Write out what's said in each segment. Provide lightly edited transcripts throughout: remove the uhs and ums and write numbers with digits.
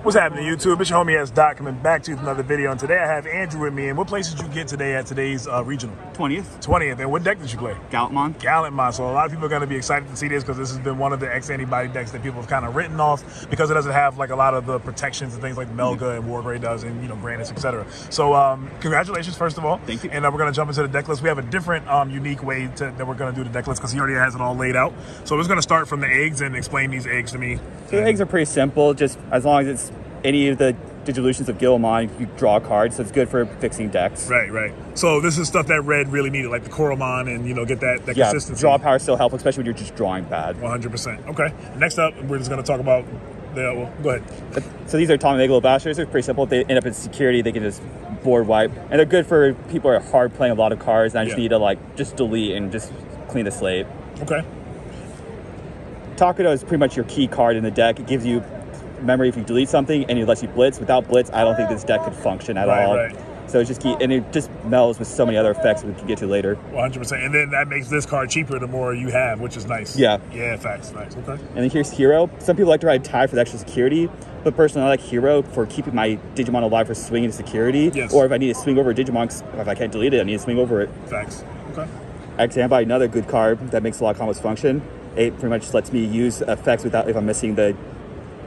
What's happening, YouTube? It's your homie S. Doc coming back to you with another video. And today I have Andrew with me. And what place did you get today at today's regional? 20th. 20th. And what deck did you play? Gallantmon. Gallantmon. So a lot of people are going to be excited to see this because this has been one of the X-Antibody decks that people have kind of written off because it doesn't have like a lot of the protections and things like Melga and Wargrave does and, you know, Grandis, etc. So congratulations, first of all. Thank you. And we're going to jump into the deck list. We have a different unique way that we're going to do the deck list because he already has it all laid out. So we're just going to start from the eggs and explain these eggs to me. So the eggs are pretty simple. Just as long as it's any of the Digivolutions of Gallantmon, you draw a card, so it's good for fixing decks. Right. So this is stuff that Red really needed, like the Coromon, and, you know, get that consistency. Draw power still helpful, especially when you're just drawing bad. 100%. Okay. Next up, we're just going to talk about well, go ahead. So these are Atomic Megalo Bashers. They're pretty simple. If they end up in security, they can just board wipe. And they're good for people who are hard playing a lot of cards, and I just need to, just delete and just clean the slate. Okay. Takudo is pretty much your key card in the deck. It gives you memory if you delete something, and it lets you blitz. Without blitz, I don't think this deck could function at all. Right. So it's just key, and it just melds with so many other effects we can get to later. 100%. And then that makes this card cheaper the more you have, which is nice. Yeah, facts. Nice. Okay. And then here's Hero. Some people like to ride Tide for the extra security, but personally I like Hero for keeping my Digimon alive for swinging to security. Yes. Or if I need to swing over a Digimon, if I can't delete it, I need to swing over it. Facts. Okay. X-Antibody, another good card that makes a lot of combos function. It pretty much lets me use effects without if I'm missing the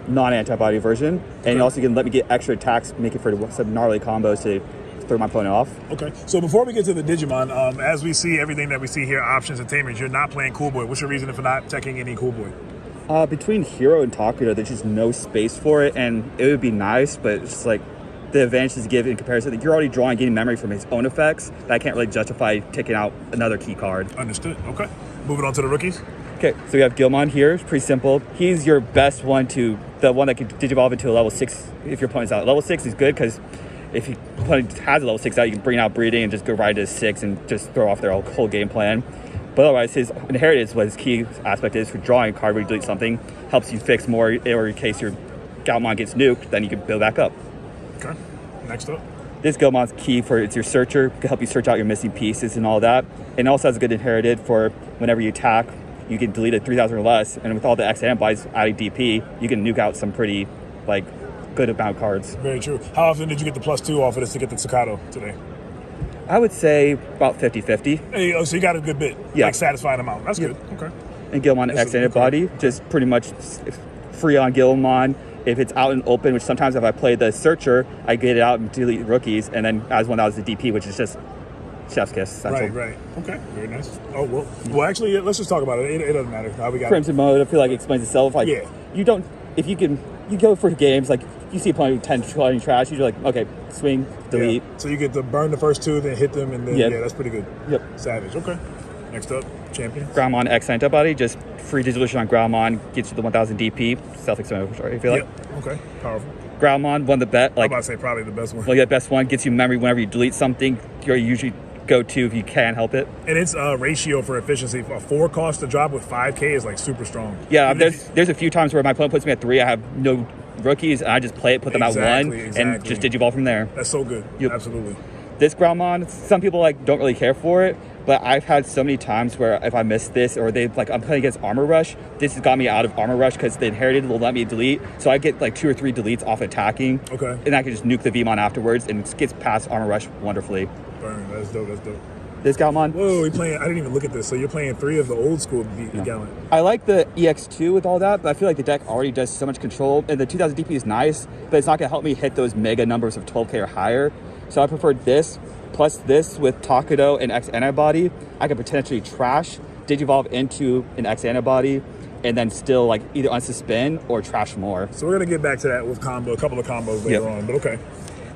non-antibody version, and it also can let me get extra attacks, making for some gnarly combos to throw my opponent off. Okay, so before we get to the Digimon, as we see everything that we see here, options and tamers, you're not playing Cool Boy. What's your reason for not teching any Cool Boy? Between Hero and Takudo, there's just no space for it, and it would be nice, but it's just like the advantages give in comparison that you're already drawing, getting memory from his own effects. That I can't really justify taking out another key card. Understood. Okay, moving on to the rookies. Okay, so we have Gilmon here. It's pretty simple. He's your best one the one that can digivolve into a level 6 if your opponent's out. Level 6 is good because if your opponent has a level 6 out, you can bring out breeding and just go right to 6 and just throw off their whole game plan. But otherwise, his inheritance, what his key aspect is for drawing a card where you delete something, helps you fix more, or in case your Gallantmon gets nuked, then you can build back up. Okay, next up. This Gilmon's key for it's your searcher, can help you search out your missing pieces and all that. And also has a good inherited for whenever you attack, you can delete it 3,000 or less, and with all the X-Antibodies adding DP, you can nuke out some pretty, good amount of cards. Very true. How often did you get the +2 off of this to get the Staccato today? I would say about 50-50. Hey, so you got a good bit. Yeah. Satisfying amount. That's good. Okay. And Gilmon X-Antibody, just pretty much free on Gilmon. If it's out and open, which sometimes if I play the Searcher, I get it out and delete rookies, and then as one that was the DP, which is just chef's kiss. Right. Okay, very nice. Oh, well, actually, let's just talk about it. It doesn't matter. How we got Crimson Mode, I feel like it explains itself. You go for games, like, you see a opponent 10, 20 trash, you're like, okay, swing, delete. Yeah. So you get to burn the first 2, then hit them, and then, that's pretty good. Yep. Savage. Okay. Next up, Champion. Gallantmon X-Antibody, just free Digivolution on Gallantmon, gets you the 1000 DP, self-explanatory, I feel like. Okay, powerful. Gallantmon, one of the best. I'm about to say probably the best one. Well, yeah, best one, gets you memory whenever you delete something. You're usually go-to if you can help it. And its ratio for efficiency, a 4 cost to drop with 5k is like super strong. Yeah, there's a few times where my opponent puts me at 3, I have no rookies, and I just play it, put them at 1, and just digivolve from there. That's so good. Yep. Absolutely. This Gallantmon, some people don't really care for it, but I've had so many times where if I miss this, or I'm playing against Armor Rush, this has got me out of Armor Rush because the inherited will let me delete, so I get 2 or 3 deletes off attacking. Okay. And I can just nuke the Vmon afterwards, and it gets past Armor Rush wonderfully. Burn. That's dope. This Gallantmon. Whoa, I didn't even look at this. So you're playing 3 of the old school Gallant. I like the EX2 with all that, but I feel like the deck already does so much control, and the 2000 DP is nice, but it's not going to help me hit those mega numbers of 12k or higher. So I prefer this, plus this with Takudo and X-Antibody. I could potentially trash, digivolve into an X-Antibody, and then still either unsuspend or trash more. So we're going to get back to that with a couple of combos later on, but okay.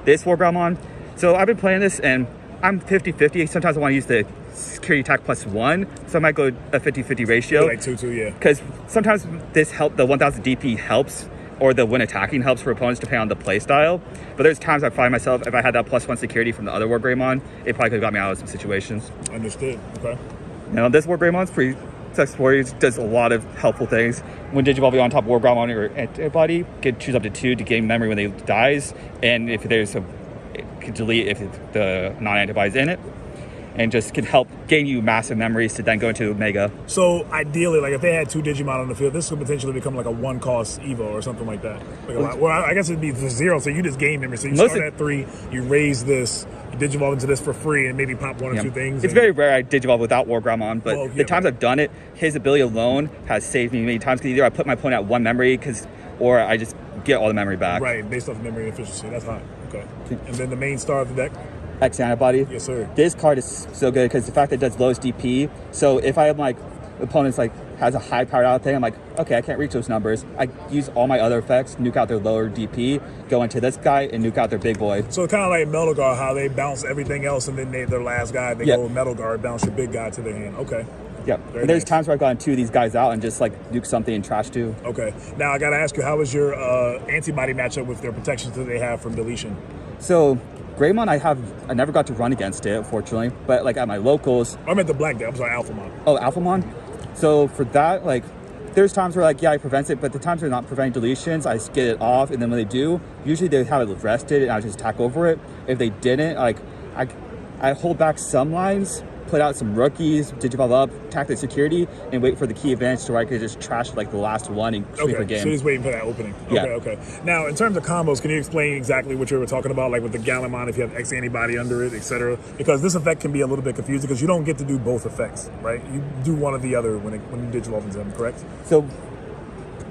This Gallantmon, so I've been playing this, and I'm 50-50. Sometimes I want to use the security attack +1, so I might go a 50-50 ratio. Like 2-2, yeah. Because sometimes the 1000 DP helps, or the when attacking helps for opponents depending on the play style. But there's times I find myself, if I had that +1 security from the other Wargreymon, it probably could have got me out of some situations. Understood. Okay. Now this Wargreymon's pretty self-explanatory. It does a lot of helpful things. When digivolving on top of Wargreymon or antibody, you can choose up to 2 to gain memory when they dies, and if there's it can delete if the non-antibody's in it. and just can help gain you massive memories to then go into Mega. So ideally, like if they had 2 Digimon on the field, this could potentially become like a 1-cost Evo or something like that. Like well, I guess it'd be 0, so you just gain memory. So you start at 3, you raise this, you Digivolve into this for free, and maybe pop 1 or 2 things. It's very rare I Digivolve without War Gallantmon, but the times right. I've done it, his ability alone has saved me many times, because either I put my opponent at 1 memory, or I just get all the memory back. Right, based off memory efficiency. That's hot. Okay. And then the main star of the deck? X Antibody. Yes, sir. This card is so good because the fact that it does lowest DP. So if I have like opponents like has a high powered out thing, I'm like, okay, I can't reach those numbers. I use all my other effects, nuke out their lower DP, go into this guy and nuke out their big boy. So kind of like Metal Guard, how they bounce everything else, and then their last guy, they go Metal Guard, bounce your big guy to their hand. Okay. Yep. And there's times where I've gotten 2 of these guys out and just like nuke something and trash 2. Okay. Now I gotta ask you, how was your antibody matchup with their protections that they have from deletion? So Greymon, I never got to run against it, unfortunately. But like at my locals, I meant the black deck. I'm sorry, Alphamon. Oh, Alphamon. So for that, like, there's times where like it prevents it, but the times they're not preventing deletions, I just get it off, and then when they do, usually they have it rested, and I just attack over it. If they didn't, like, I hold back some lines, put out some rookies, Digivolve up, attack the security, and wait for the key advantage to where I could just trash like the last one and sweep a game. So he's waiting for that opening. Okay. Now, in terms of combos, can you explain exactly what you were talking about, like with the Gallantmon, if you have X antibody under it, etc.? Because this effect can be a little bit confusing because you don't get to do both effects, right? You do one or the other when you Digivolve into them, correct? So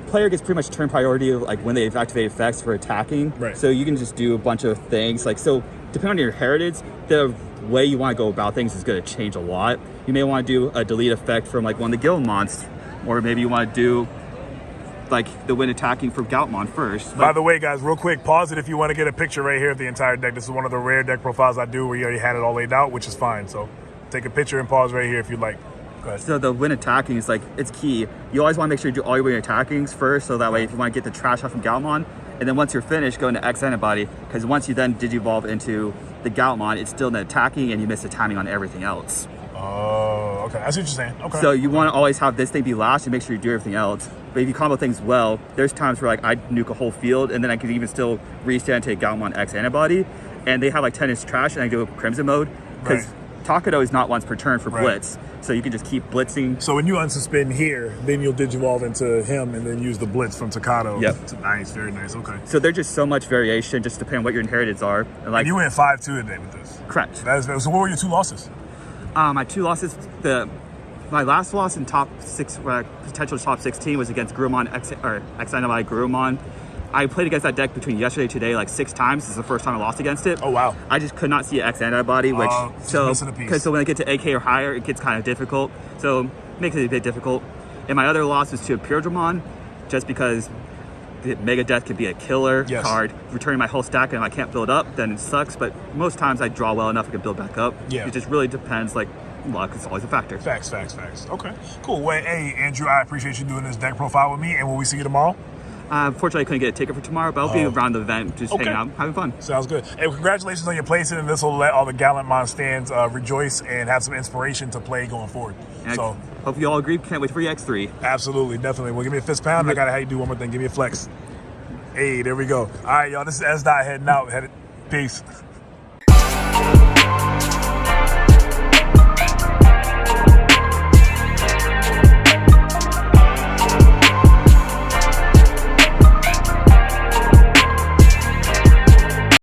player gets pretty much turn priority like when they've activated effects for attacking. Right. So you can just do a bunch of things. Like, so depending on your heritage, the way you want to go about things is going to change a lot. You may want to do a delete effect from like one of the Gallantmons, or maybe you want to do like the win attacking for Gallantmon first. By the way, guys, real quick, pause it if you want to get a picture right here of the entire deck. This is one of the rare deck profiles I do where you already had it all laid out, which is fine. So take a picture and pause right here if you'd like. Go ahead. So the win attacking is like, it's key. You always want to make sure you do all your win attackings first, so that way if you want to get the trash out from Gallantmon, and then once you're finished, go into X antibody, because once you then Digivolve into the Gallantmon, it's still in the attacking and you miss the timing on everything else. Oh, okay. I see what you're saying. Okay. So you want to always have this thing be last and make sure you do everything else. But if you combo things well, there's times where like I nuke a whole field and then I could even still restand to Gallantmon X antibody, and they have like 10 inch trash and I do Crimson mode, because Takedo is not once per turn for Blitz. So you can just keep blitzing. So when you unsuspend here, then you'll Digivolve into him and then use the Blitz from Takado. Yep. Nice, very nice, okay. So there's just so much variation, just depending on what your inheriteds are. And like, you went 5-2 today with this. Correct. So what were your 2 losses? My 2 losses, my last loss in top 6, potential top 16 was against Gurumon, X Antibody Gurumon. I played against that deck between yesterday and today like 6 times. This is the first time I lost against it. Oh, wow. I just could not see X antibody, which so when I get to AK or higher, it gets kind of difficult. So makes it a bit difficult. And my other loss was to Digimon, just because the Mega Death could be a killer card. Returning my whole stack, and if I can't build up, then it sucks. But most times I draw well enough I can build back up. Yeah. It just really depends. Like, luck is always a factor. Facts. Okay, cool. Well, hey, Andrew, I appreciate you doing this deck profile with me. And will we see you tomorrow? Unfortunately, I couldn't get a ticket for tomorrow, but I'll be around the event, just hanging out, having fun. Sounds good. Hey, congratulations on your placing, and this will let all the Gallantmon fans rejoice and have some inspiration to play going forward. And so, hope you all agree. Can't wait for X3. Absolutely, definitely. Well, give me a fist pound. I gotta have you do one more thing. Give me a flex. Hey, there we go. All right, y'all. This is S. Dot heading out. Peace.